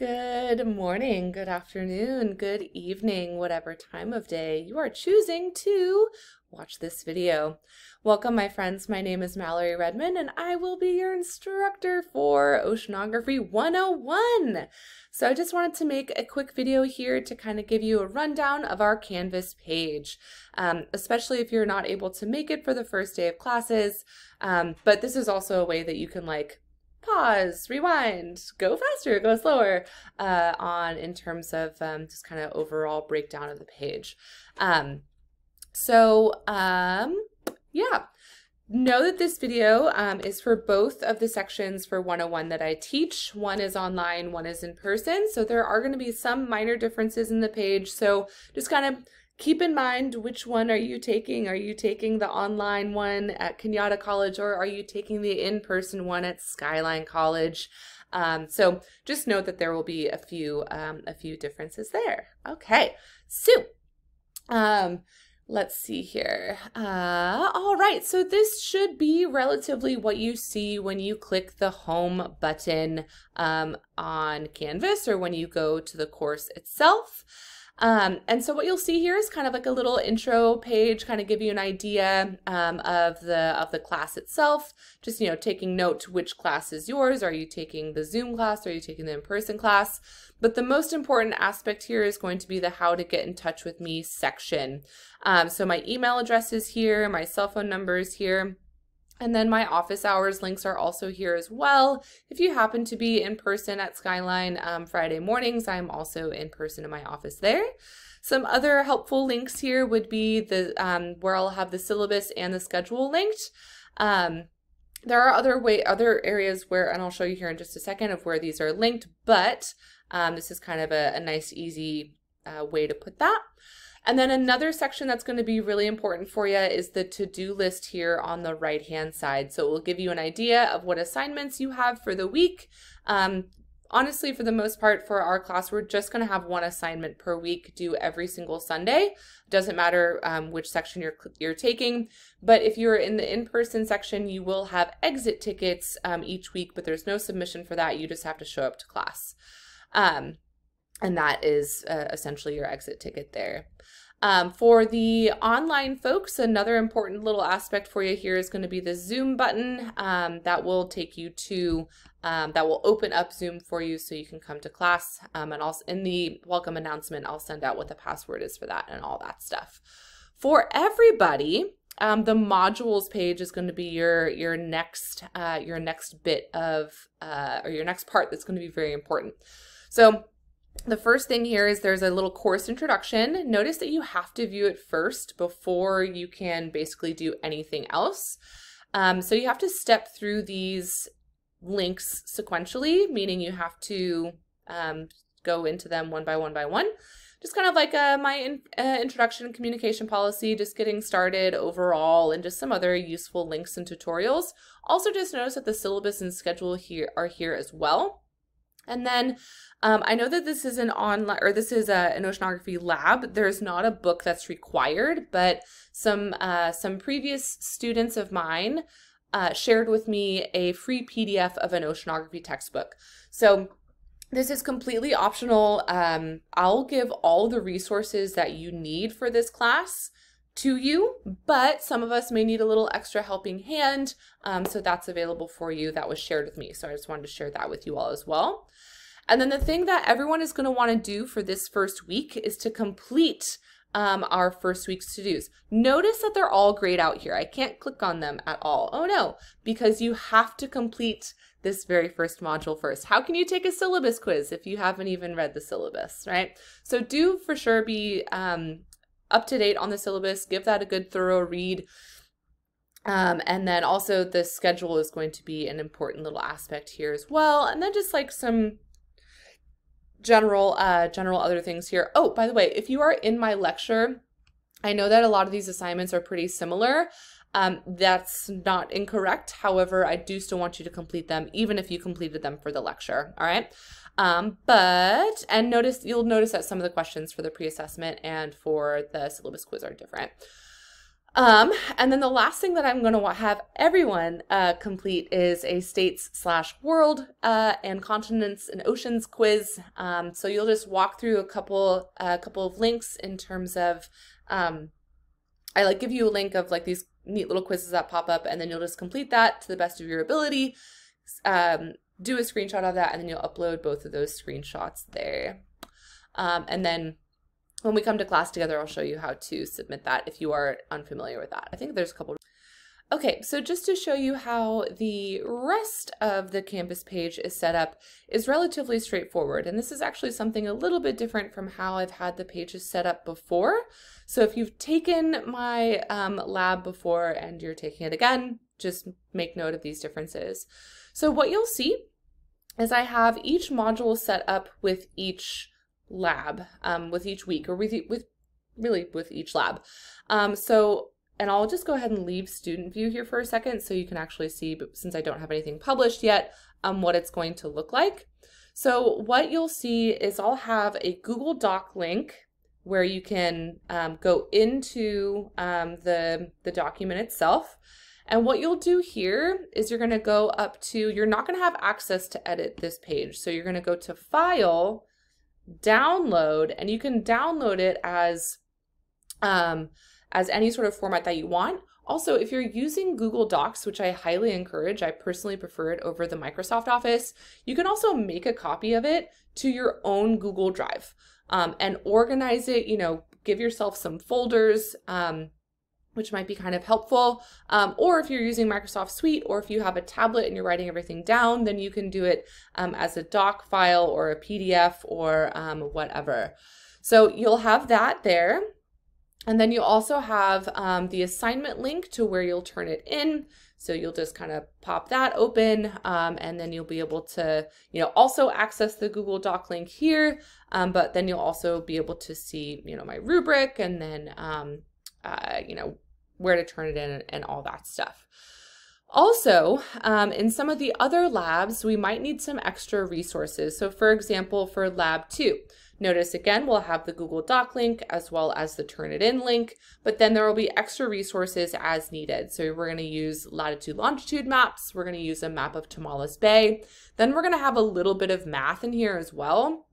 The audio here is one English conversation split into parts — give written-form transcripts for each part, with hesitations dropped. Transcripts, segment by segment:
Good morning, good afternoon, good evening, whatever time of day you are choosing to watch this video. Welcome, my friends. My name is Mallory Redmond, and I will be your instructor for Oceanography 101. So I just wanted to make a quick video here to kind of give you a rundown of our Canvas page, especially if you're not able to make it for the first day of classes. But this is also a way that you can pause, rewind, go faster, go slower in terms of just kind of overall breakdown of the page. Yeah, know that this video is for both of the sections for 101 that I teach. One is online, one is in person. So there are going to be some minor differences in the page. So just kind of keep in mind, which one are you taking? Are you taking the online one at Kenyatta College, or are you taking the in-person one at Skyline College? So just note that there will be a few differences there. Okay, so let's see here. All right, so this should be relatively what you see when you click the home button on Canvas, or when you go to the course itself. And so what you'll see here is kind of like a little intro page, kind of give you an idea of the class itself. Just, taking note which class is yours. Are you taking the Zoom class? Are you taking the in-person class? But the most important aspect here is going to be the how to get in touch with me section. So my email address is here, my cell phone number is here. And then my office hours links are also here as well. If you happen to be in person at Skyline Friday mornings, I'm also in person in my office there. Some other helpful links here would be the where I'll have the syllabus and the schedule linked. There are other areas where, and I'll show you here in just a second, of where these are linked, but this is kind of a nice, easy way to put that. And then another section that's going to be really important for you is the to-do list here on the right-hand side. So it will give you an idea of what assignments you have for the week. Honestly, for the most part, for our class, we're just going to have one assignment per week due every single Sunday. Doesn't matter which section you're taking, but if you're in the in-person section, you will have exit tickets each week, but there's no submission for that. You just have to show up to class. And that is essentially your exit ticket there. For the online folks, another important little aspect for you here is going to be the Zoom button that will take you to, that will open up Zoom for you so you can come to class. And also in the welcome announcement, I'll send out what the password is for that and all that stuff. For everybody, the modules page is going to be your next bit of, or your next part that's going to be very important. So the first thing here is there's a little course introduction. Notice that you have to view it first before you can basically do anything else. So you have to step through these links sequentially, meaning you have to go into them one by one by one. Just kind of like my introduction and communication policy, just getting started overall, and just some other useful links and tutorials. Also, just notice that the syllabus and schedule here are here as well. And then I know that this is an online, or this is an oceanography lab. There's not a book that's required, but some previous students of mine shared with me a free PDF of an oceanography textbook. So this is completely optional. I'll give all the resources that you need for this class to you, but some of us may need a little extra helping hand. So that's available for you. That was shared with me. So I just wanted to share that with you all as well. And then the thing that everyone is going to want to do for this first week is to complete our first week's to-dos. Notice that they're all grayed out here. I can't click on them at all. Oh no, because you have to complete this very first module first. How can you take a syllabus quiz if you haven't even read the syllabus, right? So do for sure be up to date on the syllabus. Give that a good thorough read. And then also the schedule is going to be an important little aspect here as well. And then just like some general other things here. Oh, by the way, if you are in my lecture, I know that a lot of these assignments are pretty similar. That's not incorrect. However, I do still want you to complete them, even if you completed them for the lecture. All right. You'll notice that some of the questions for the pre-assessment and for the syllabus quiz are different. And then the last thing that I'm going to have everyone complete is a states/world and continents and oceans quiz. So you'll just walk through a couple of links in terms of, I like give you a link of like these neat little quizzes that pop up, and then you'll just complete that to the best of your ability. Do a screenshot of that, and then you'll upload both of those screenshots there. And then when we come to class together, I'll show you how to submit that if you are unfamiliar with that. I think there's a couple. Okay, so just to show you how the rest of the Canvas page is set up is relatively straightforward. And this is actually something a little bit different from how I've had the pages set up before. So if you've taken my lab before and you're taking it again, just make note of these differences. So what you'll see is I have each module set up with each lab, with each week, or with each lab. And I'll just go ahead and leave student view here for a second so you can actually see, but since I don't have anything published yet, what it's going to look like. So what you'll see is I'll have a Google Doc link where you can go into the document itself. And what you'll do here is you're going to go up to, you're not going to have access to edit this page. So you're going to go to File, Download, and you can download it as any sort of format that you want. Also, if you're using Google Docs, which I highly encourage, I personally prefer it over the Microsoft Office, you can also make a copy of it to your own Google Drive and organize it, give yourself some folders, which might be kind of helpful. Or if you're using Microsoft Suite, or if you have a tablet and you're writing everything down, then you can do it as a doc file or a PDF or whatever. So you'll have that there. And then you also have the assignment link to where you'll turn it in. So you'll just kind of pop that open, and then you'll be able to, also access the Google Doc link here. But then you'll also be able to see, my rubric, and then, where to turn it in and all that stuff. Also, in some of the other labs, we might need some extra resources. So for example, for Lab 2, notice again, we'll have the Google Doc link as well as the Turnitin link, but then there will be extra resources as needed. So we're going to use latitude longitude maps. We're going to use a map of Tomales Bay. Then we're going to have a little bit of math in here as well.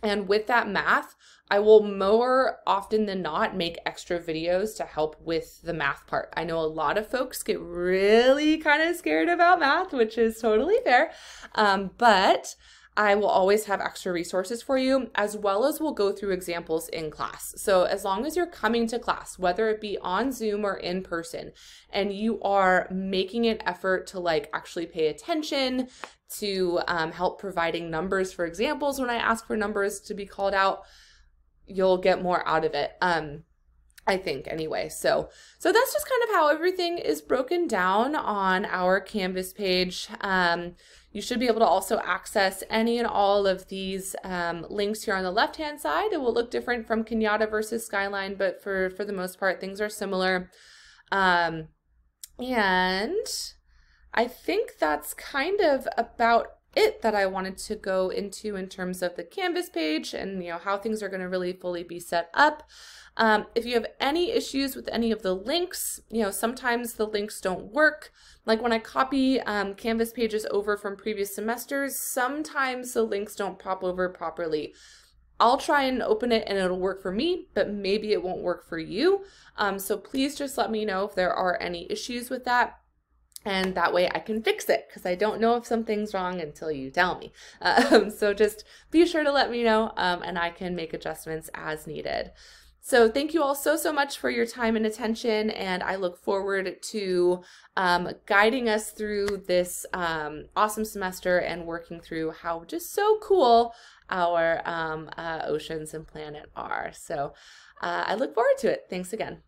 And with that math, I will more often than not make extra videos to help with the math part. I know a lot of folks get really kind of scared about math, which is totally fair, but I will always have extra resources for you, as well as we'll go through examples in class. So as long as you're coming to class, whether it be on Zoom or in person, and you are making an effort to actually pay attention, to help providing numbers for examples when I ask for numbers to be called out, you'll get more out of it. I think anyway. So that's just kind of how everything is broken down on our Canvas page. You should be able to also access any and all of these links here on the left-hand side. It will look different from Kenyatta versus Skyline, but for the most part, things are similar. And I think that's kind of about it that I wanted to go into in terms of the Canvas page and how things are going to really fully be set up. If you have any issues with any of the links, sometimes the links don't work. Like when I copy Canvas pages over from previous semesters, sometimes the links don't pop over properly. I'll try and open it and it'll work for me, but maybe it won't work for you. So please just let me know if there are any issues with that. And that way I can fix it, because I don't know if something's wrong until you tell me. So just be sure to let me know, and I can make adjustments as needed. So thank you all so much for your time and attention, and I look forward to guiding us through this awesome semester and working through how just so cool our oceans and planet are. So I look forward to it. Thanks again.